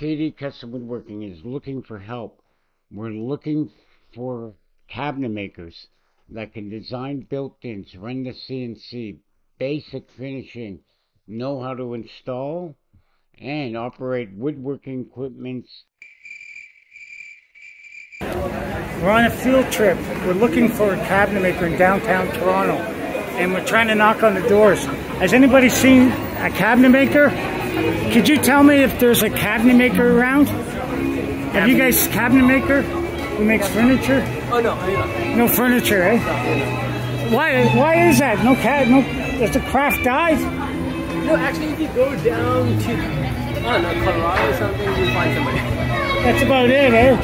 KD Custom Woodworking is looking for help. We're looking for cabinet makers that can design built-ins, run the CNC, basic finishing, know how to install and operate woodworking equipment. We're on a field trip. We're looking for a cabinet maker in downtown Toronto, and we're trying to knock on the doors. Has anybody seen a cabinet maker? Could you tell me if there's a cabinet maker around? Have you guys cabinet maker who makes furniture? Oh no, no furniture, eh? Why is that? No, does the craft die? No, actually, if you go down to I don't know, Colorado or something, you'll find somebody. That's about it, eh?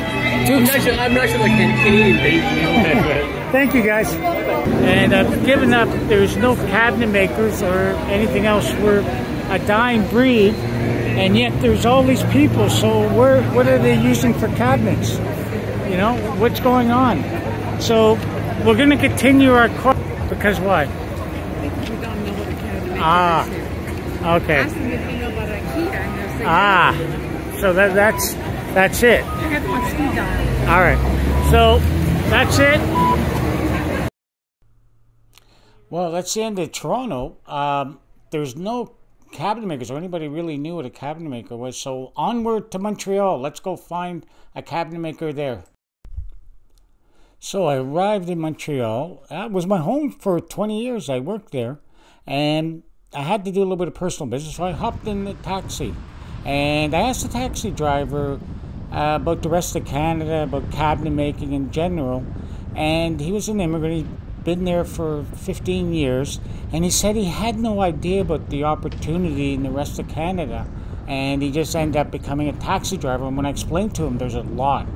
I'm not sure like Canadian based. Thank you, guys. And I've given up. There's no cabinet makers or anything else. We're a dying breed, and yet there's all these people. So what are they using for cabinets? You know, what's going on? So we're going to continue our course because why? Because we don't know what a cabinet maker is. Okay. Ask them if you know about IKEA, and they'll say So that's it. I got one speed dial. All right. So that's it. Well, that's the end of Toronto. There's no cabinet makers or anybody really knew what a cabinet maker was. So onward to Montreal. Let's go find a cabinet maker there. So I arrived in Montreal. That was my home for 20 years. I worked there. And I had to do a little bit of personal business. So I hopped in the taxi. And I asked the taxi driver about the rest of Canada, about cabinet making in general. And he was an immigrant. He'd been there for 15 years. And he said he had no idea about the opportunity in the rest of Canada. And he just ended up becoming a taxi driver. And when I explained to him, there's a lot.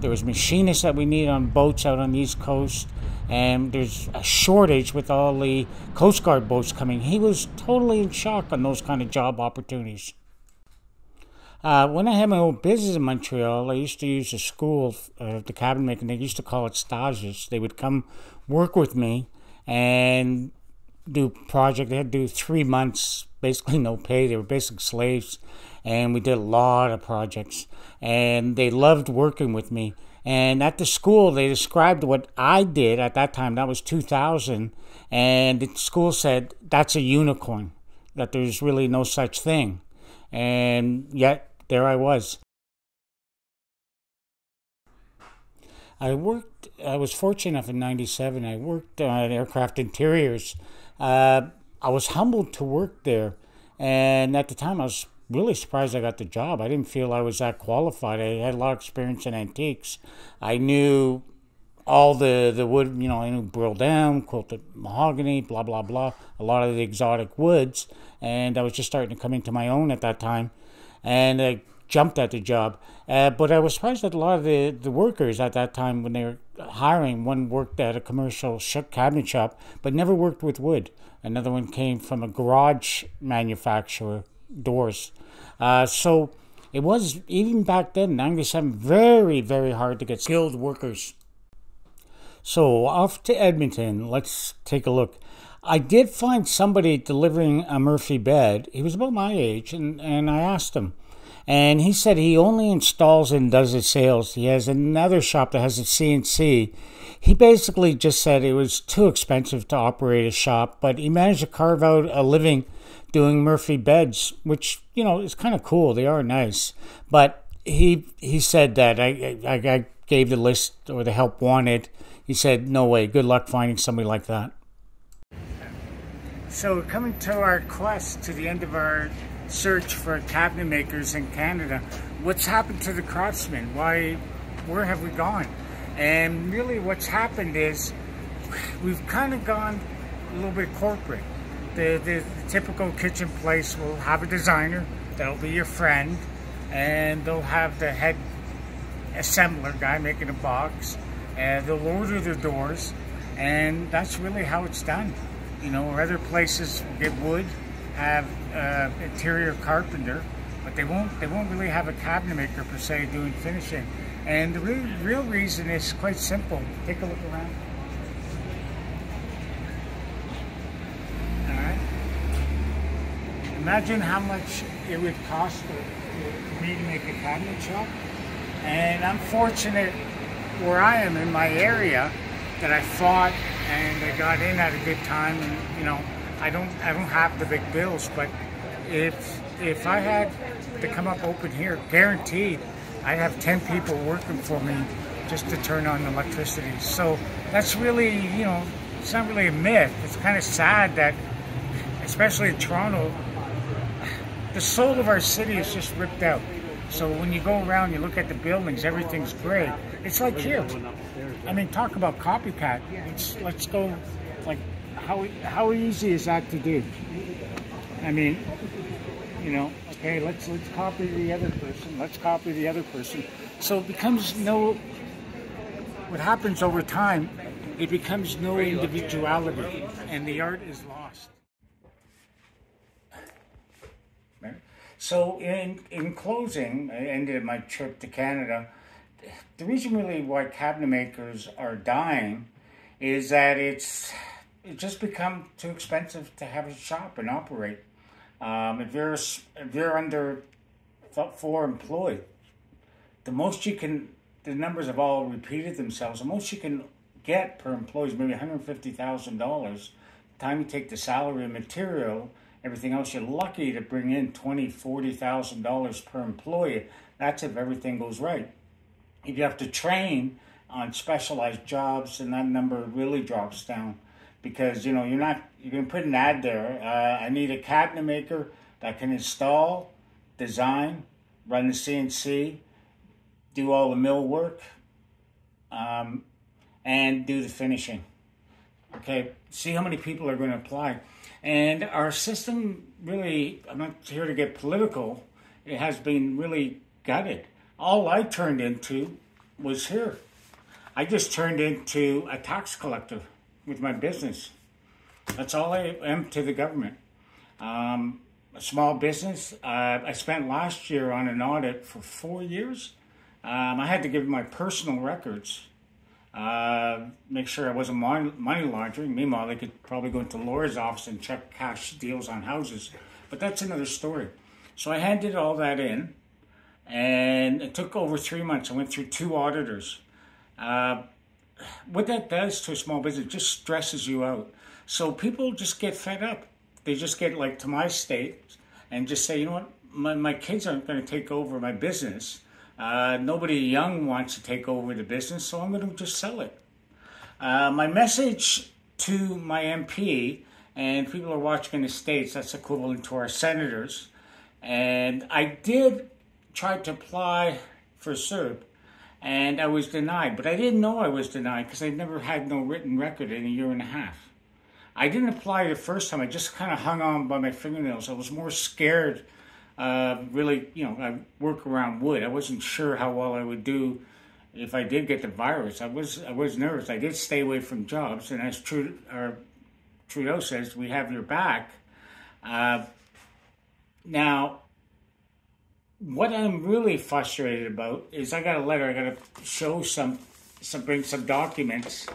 There was machinists that we need on boats out on the East Coast. And there's a shortage with all the Coast Guard boats coming. He was totally in shock on those kind of job opportunities. When I had my own business in Montreal, I used to use a school, the cabinet making. They used to call it stages. They would come work with me and do project. They had to do 3 months, basically no pay. They were basic slaves, and we did a lot of projects. And they loved working with me. And at the school, they described what I did at that time. That was 2000. And the school said, that's a unicorn, that there's really no such thing. And yet, there I was. I was fortunate enough in 97. I worked on aircraft interiors. I was humbled to work there. And at the time, I was really surprised I got the job. I didn't feel I was that qualified. I had a lot of experience in antiques. I knew all the wood, you know, I knew burl down, quilted mahogany, blah, blah, blah, a lot of the exotic woods. And I was just starting to come into my own at that time. And I jumped at the job. But I was surprised that a lot of the workers at that time, when they were hiring, one worked at a commercial cabinet shop, but never worked with wood. Another one came from a garage manufacturer, doors. So it was, even back then, 97, very, very hard to get skilled workers. So off to Edmonton, let's take a look. I did find somebody delivering a Murphy bed. He was about my age, and I asked him. And he said he only installs and does the sales. He has another shop that has a CNC. He basically just said it was too expensive to operate a shop, but he managed to carve out a living doing Murphy beds, which, you know, is kind of cool. They are nice. But he said that I gave the list or the help wanted. He said, no way, good luck finding somebody like that. So we're coming to our quest, to the end of our search for cabinet makers in Canada. What's happened to the craftsmen? Where have we gone? And really what's happened is we've kind of gone a little bit corporate. The typical kitchen place will have a designer that'll be your friend, and they'll have the head assembler guy making a box, and they'll order the doors, and that's really how it's done. You know, or other places get wood, have interior carpenter, but they won't really have a cabinet maker per se doing finishing. And the real reason is quite simple. Take a look around. All right. imagine how much it would cost for me to make a cabinet shop. And I'm fortunate where I am in my area that I fought and I got in at a good time. And you know, I don't have the big bills, but if I had to come up open here, guaranteed, I'd have 10 people working for me just to turn on the electricity. So that's really, you know, it's not really a myth. It's kind of sad that, especially in Toronto, the soul of our city is just ripped out. So when you go around, you look at the buildings, everything's great. It's like here. I mean, talk about copycat. Let's go, like, how easy is that to do? I mean, you know, okay, let's copy the other person. Let's copy the other person. So it becomes what happens over time, it becomes no individuality, and the art is lost. So in closing, I ended my trip to Canada. The reason really why cabinet makers are dying is that it's just become too expensive to have a shop and operate. If you're under 4 employed, the most you can, the numbers have all repeated themselves. The most you can get per employee is maybe $150,000. The time you take the salary and material, everything else, you're lucky to bring in $20,000, $40,000 per employee. That's if everything goes right. If you have to train on specialized jobs, then that number really drops down, because you know you can put an ad there. I need a cabinet maker that can install, design, run the CNC, do all the mill work, and do the finishing. Okay, see how many people are going to apply. And our system really, I'm not here to get political, it has been really gutted. All I turned into was here. I just turned into a tax collector with my business. That's all I am to the government. A small business. I spent last year on an audit for 4 years. I had to give my personal records, make sure I wasn't money laundering. Meanwhile, they could probably go into Laura's office and check cash deals on houses. But that's another story. So I handed all that in, and it took over 3 months. I went through 2 auditors. What that does to a small business just stresses you out. So people just get fed up. They just get like to my state and just say, you know what, my kids aren't going to take over my business. Nobody young wants to take over the business, so I'm going to just sell it. My message to my MP, and people are watching in the States, that's equivalent to our senators, and I did try to apply for CERB, and I was denied, but I didn't know I was denied because I never had no written record in a year and a half. I didn't apply the first time. I just kind of hung on by my fingernails. I was more scared. Really, you know, I work around wood. I wasn't sure how well I would do if I did get the virus. I was nervous. I did stay away from jobs, and as Trudeau says, we have your back. Now, what I'm really frustrated about is I got a letter. I got to show bring some documents,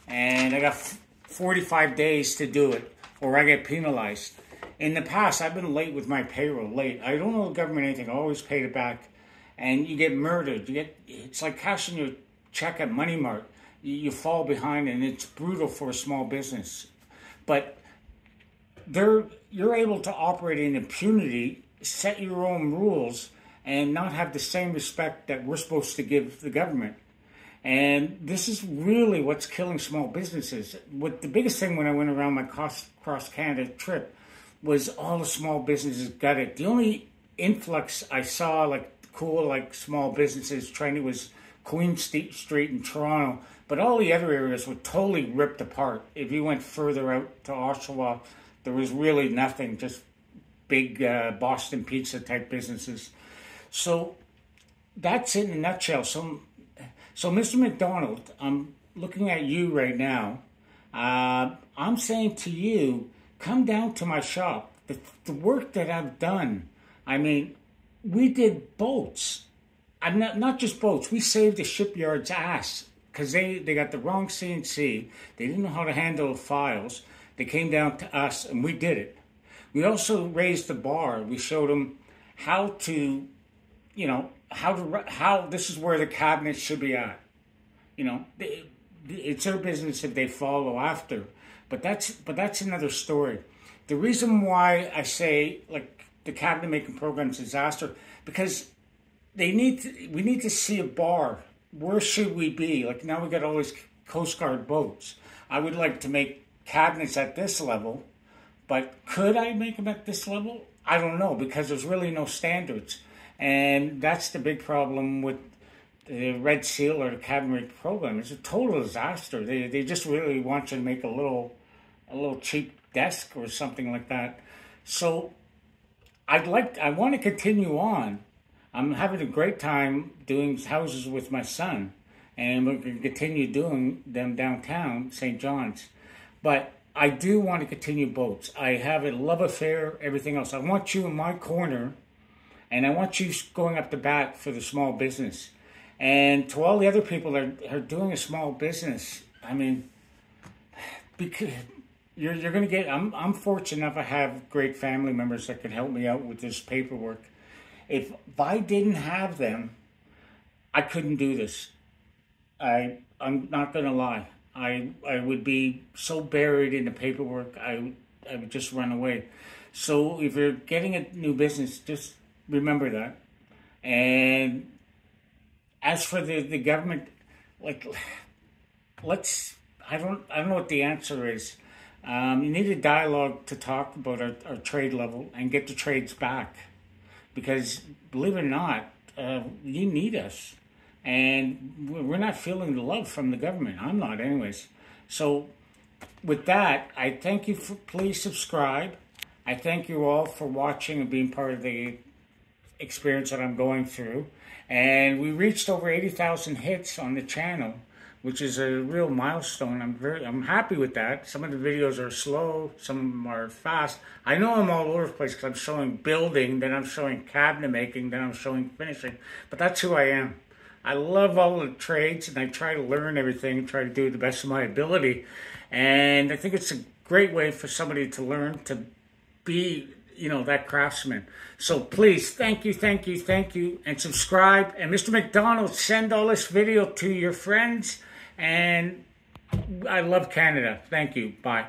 and I got 45 days to do it, or I get penalized. In the past, I've been late with my payroll, late. I don't owe the government anything. I always paid it back. And you get murdered. It's like cashing your check at Money Mart. You fall behind, and it's brutal for a small business. But you're able to operate in impunity, set your own rules, and not have the same respect that we're supposed to give the government. And this is really what's killing small businesses. What the biggest thing when I went around my cross-Canada trip was all the small businesses got it. The only influx I saw, like cool, like small businesses training, was Queen Street in Toronto. But all the other areas were totally ripped apart. If you went further out to Oshawa, there was really nothing, just big Boston pizza type businesses. So that's it in a nutshell. So Mr. McDonald, I'm looking at you right now. I'm saying to you, come down to my shop. The work that I've done, I mean, we did boats. I'm not just boats. We saved the shipyard's ass because they got the wrong CNC. They didn't know how to handle files. They came down to us, and we did it. We also raised the bar. We showed them how to, how this is where the cabinet should be at. It's their business if they follow after, but that's another story. The reason why I say like the cabinet making program is a disaster because we need to see a bar. Where should we be? Like now we got all these Coast Guard boats. I would like to make cabinets at this level, but could I make them at this level? I don't know because there's really no standards, and that's the big problem with the Red Seal or the cabinet program. It's a total disaster. They just really want you to make a little cheap desk or something like that. So I want to continue on. I'm having a great time doing houses with my son, and we're going to continue doing them downtown, St. John's. But I do want to continue boats. I have a love affair, everything else. I want you in my corner, and I want you going up the bat for the small business. And to all the other people that are doing a small business, I mean, because you're going to get. I'm fortunate enough. I have great family members that can help me out with this paperwork. If I didn't have them, I couldn't do this. I'm not going to lie. I would be so buried in the paperwork, I would just run away. So if you're getting a new business, just remember that. And as for the government, like, I don't know what the answer is. You need a dialogue to talk about our trade level and get the trades back. Because believe it or not, you need us. And we're not feeling the love from the government. I'm not anyways. So with that, I thank you please subscribe. I thank you all for watching and being part of the experience that I'm going through. And we reached over 80,000 hits on the channel, which is a real milestone. I'm happy with that. Some of the videos are slow, some of them are fast. I know I'm all over the place because I'm showing building, then I'm showing cabinet making, then I'm showing finishing. But that's who I am. I love all the trades, and I try to learn everything, try to do the best of my ability. And I think it's a great way for somebody to learn to be, that craftsman. So please, thank you, and subscribe. And Mr. McDonald, send all this video to your friends. And I love Canada. Thank you. Bye.